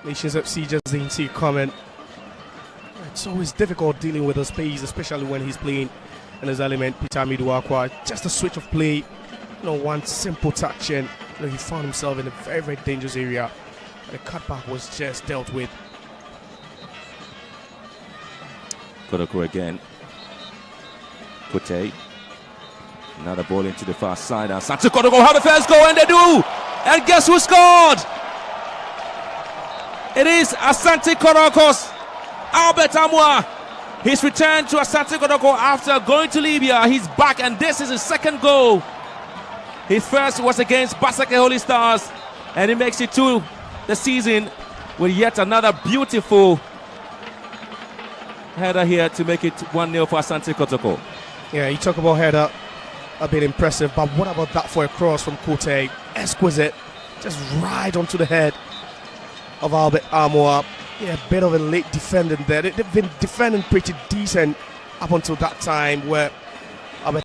Nations FC just didn't see it coming. It's always difficult dealing with the space, especially when he's playing in his element. Peter Miduakwa, just a switch of play, one simple touch, and he found himself in a very, very dangerous area. The cutback was just dealt with. Kotoko again. Kote. Another ball into the far side. Asante Kotoko have the first goal, and they do! And guess who scored? It is Asante Kotoko's Albert Amwa. He's returned to Asante Kotoko after going to Libya. He's back, and this is his second goal. His first was against Basake Holy Stars, and he makes it to the season with yet another beautiful header here to make it 1-0 for Asante Kotoko. Yeah, you talk about header, a bit impressive, but what about that for a cross from Kote? Exquisite, just right onto the head of Albert Amwa. Yeah, a bit of a late defending there. They've been defending pretty decent up until that time where Albert